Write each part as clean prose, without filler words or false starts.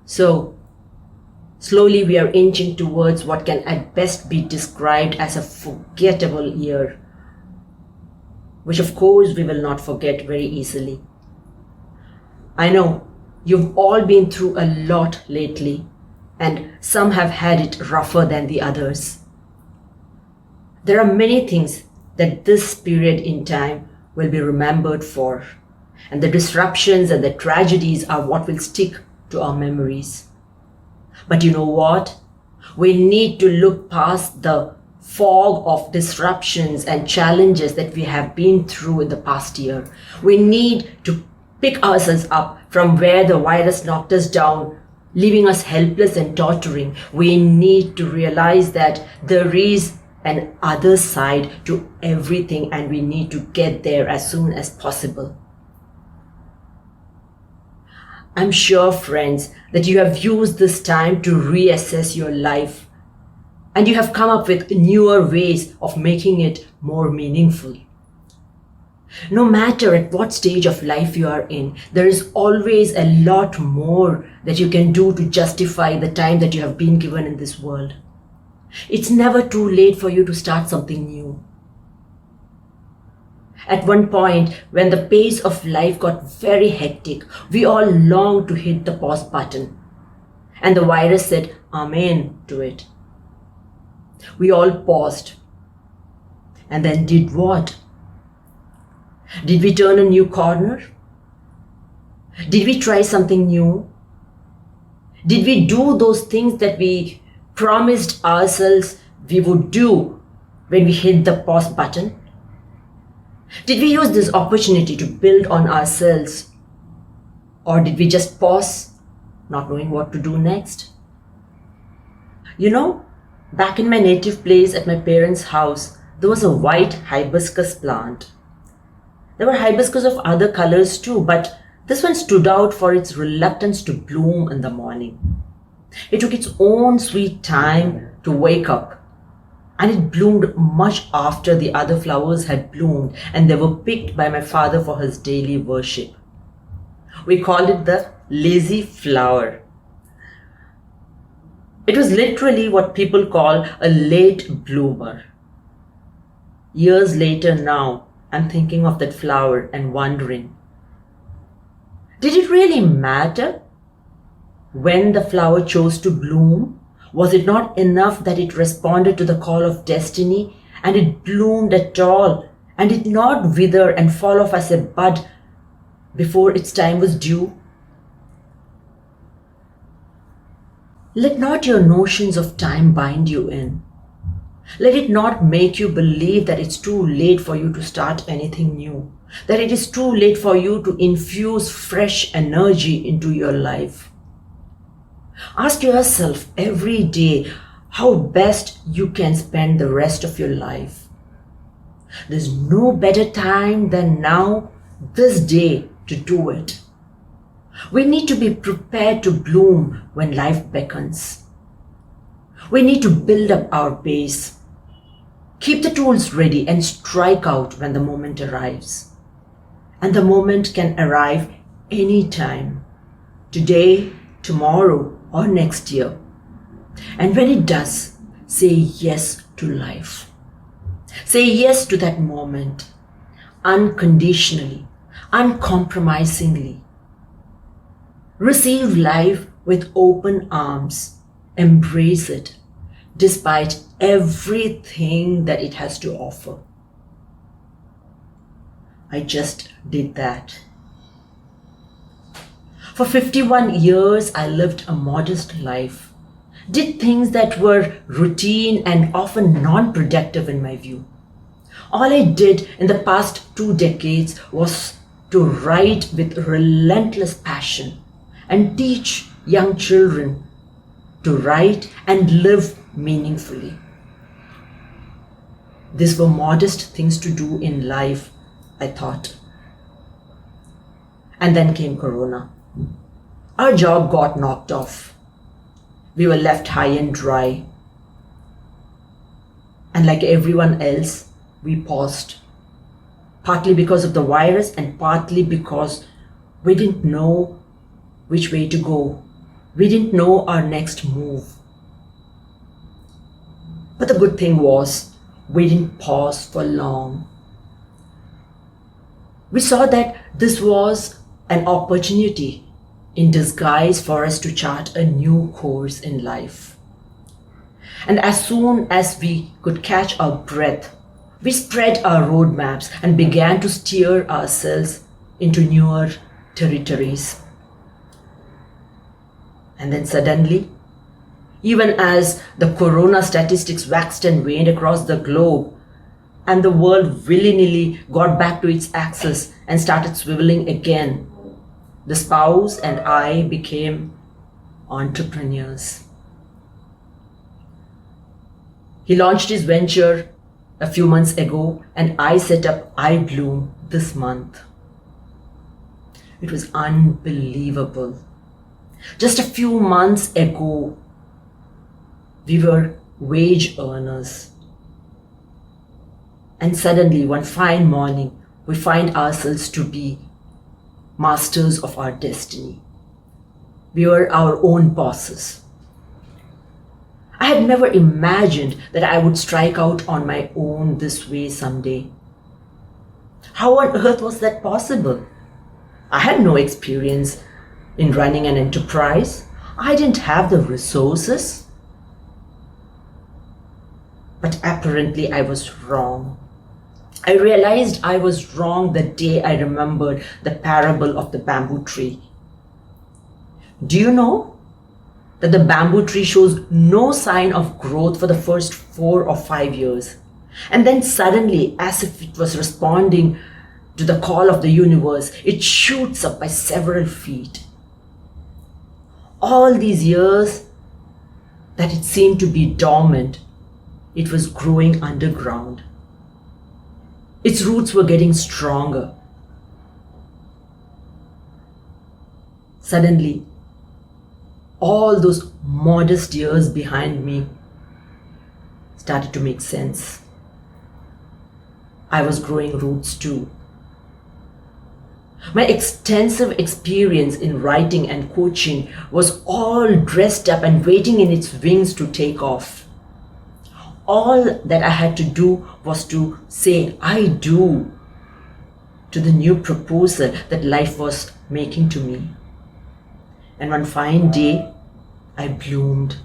So, slowly we are inching towards what can at best be described as a forgettable year, which of course we will not forget very easily. I know you've all been through a lot lately, and some have had it rougher than the others. There are many things that this period in time will be remembered for, and the disruptions and the tragedies are what will stick to our memories. But you know what? We need to look past the fog of disruptions and challenges that we have been through in the past year. We need to pick ourselves up from where the virus knocked us down, leaving us helpless and tottering. We need to realize that there is an other side to everything, and we need to get there as soon as possible. I'm sure, friends, that you have used this time to reassess your life, and you have come up with newer ways of making it more meaningful. No matter at what stage of life you are in, there is always a lot more that you can do to justify the time that you have been given in this world. It's never too late for you to start something new. At one point, when the pace of life got very hectic, we all longed to hit the pause button. And the virus said amen to it. We all paused. And then did what? Did we turn a new corner? Did we try something new? Did we do those things that we promised ourselves we would do when we hit the pause button? Did we use this opportunity to build on ourselves? Or did we just pause, not knowing what to do next? You know, back in my native place at my parents' house, there was a white hibiscus plant. There were hibiscus of other colors too, but this one stood out for its reluctance to bloom in the morning. It took its own sweet time to wake up, and it bloomed much after the other flowers had bloomed and they were picked by my father for his daily worship. We called it the lazy flower. It was literally what people call a late bloomer. Years later now, I'm thinking of that flower and wondering, did it really matter when the flower chose to bloom? Was it not enough that it responded to the call of destiny and it bloomed at all and did not wither and fall off as a bud before its time was due? Let not your notions of time bind you in. Let it not make you believe that it's too late for you to start anything new, that it is too late for you to infuse fresh energy into your life. Ask yourself every day how best you can spend the rest of your life. There's no better time than now, this day, to do it. We need to be prepared to bloom when life beckons. We need to build up our base. Keep the tools ready and strike out when the moment arrives. And the moment can arrive anytime. Today, tomorrow, or next year. And when it does, say yes to life. Say yes to that moment, unconditionally, uncompromisingly. Receive life with open arms. Embrace it, despite everything that it has to offer. I just did that. For 51 years, I lived a modest life, did things that were routine and often non-productive in my view. All I did in the past 2 decades was to write with relentless passion and teach young children to write and live meaningfully. These were modest things to do in life, I thought. And then came Corona. Our job got knocked off. We were left high and dry. And like everyone else, we paused. Partly because of the virus and partly because we didn't know which way to go. We didn't know our next move. But the good thing was, we didn't pause for long. We saw that this was an opportunity in disguise for us to chart a new course in life. And as soon as we could catch our breath, we spread our roadmaps and began to steer ourselves into newer territories. And then suddenly, even as the corona statistics waxed and waned across the globe, and the world willy-nilly got back to its axis and started swiveling again, the spouse and I became entrepreneurs. He launched his venture a few months ago, and I set up iBloom this month. It was unbelievable. Just a few months ago, we were wage earners. And suddenly, one fine morning, we find ourselves to be masters of our destiny. We were our own bosses. I had never imagined that I would strike out on my own this way someday. How on earth was that possible? I had no experience in running an enterprise. I didn't have the resources. But apparently I was wrong. I realized I was wrong the day I remembered the parable of the bamboo tree. Do you know that the bamboo tree shows no sign of growth for the first 4 or 5 years? And then suddenly, as if it was responding to the call of the universe, it shoots up by several feet. All these years that it seemed to be dormant, it was growing underground. Its roots were getting stronger. Suddenly, all those modest years behind me started to make sense. I was growing roots too. My extensive experience in writing and coaching was all dressed up and waiting in its wings to take off. All that I had to do was to say I do to the new proposal that life was making to me. And one fine day, I bloomed.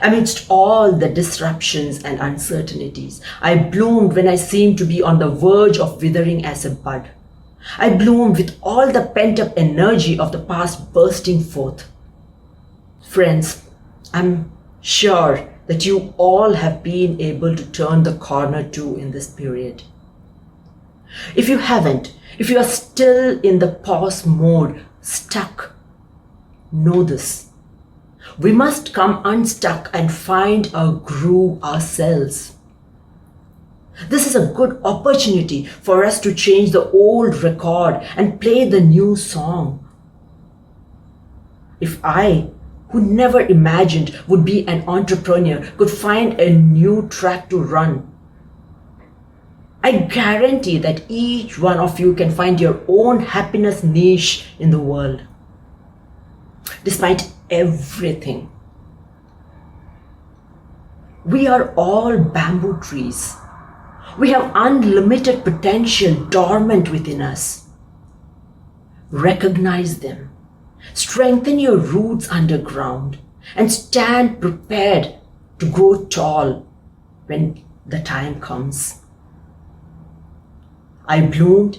Amidst all the disruptions and uncertainties, I bloomed when I seemed to be on the verge of withering as a bud. I bloomed with all the pent-up energy of the past bursting forth. Friends, I'm sure that you all have been able to turn the corner too in this period. If you haven't, if you are still in the pause mode, stuck, know this. We must come unstuck and find a groove ourselves. This is a good opportunity for us to change the old record and play the new song. If I, who never imagined would be an entrepreneur, could find a new track to run, I guarantee that each one of you can find your own happiness niche in the world. Despite everything, we are all bamboo trees. We have unlimited potential dormant within us. Recognize them, strengthen your roots underground, and stand prepared to grow tall when the time comes. I bloomed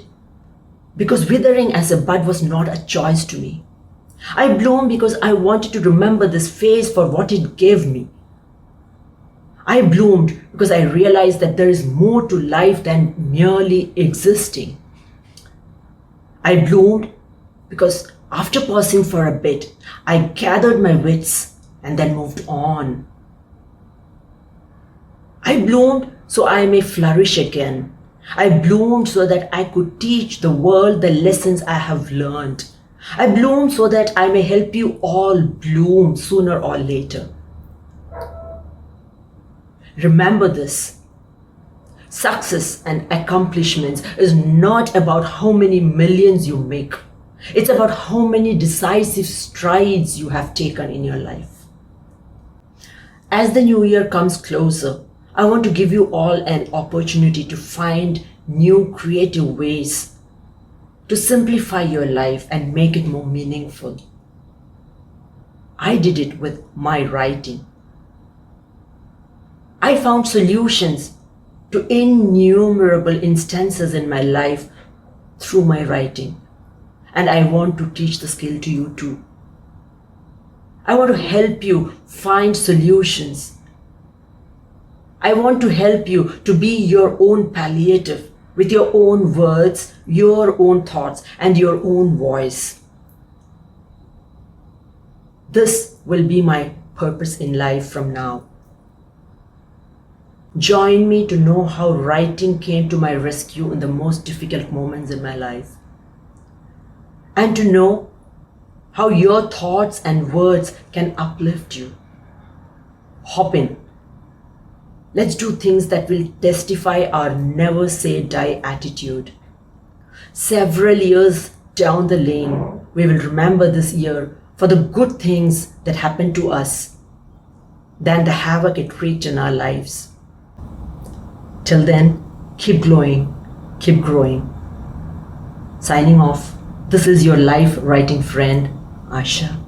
because withering as a bud was not a choice to me. I bloomed because I wanted to remember this phase for what it gave me. I bloomed because I realized that there is more to life than merely existing. I bloomed because after pausing for a bit, I gathered my wits and then moved on. I bloomed so I may flourish again. I bloomed so that I could teach the world the lessons I have learned. I bloomed so that I may help you all bloom sooner or later. Remember this. Success and accomplishments is not about how many millions you make. It's about how many decisive strides you have taken in your life. As the new year comes closer, I want to give you all an opportunity to find new creative ways to simplify your life and make it more meaningful. I did it with my writing. I found solutions to innumerable instances in my life through my writing. And I want to teach the skill to you too. I want to help you find solutions. I want to help you to be your own palliative with your own words, your own thoughts, and your own voice. This will be my purpose in life from now. Join me to know how writing came to my rescue in the most difficult moments in my life. And to know how your thoughts and words can uplift you. Hop in. Let's do things that will testify our never say die attitude. Several years down the lane, we will remember this year for the good things that happened to us than the havoc it wreaked in our lives. Till then, keep glowing, keep growing. Signing off, this is your life writing friend, Asha.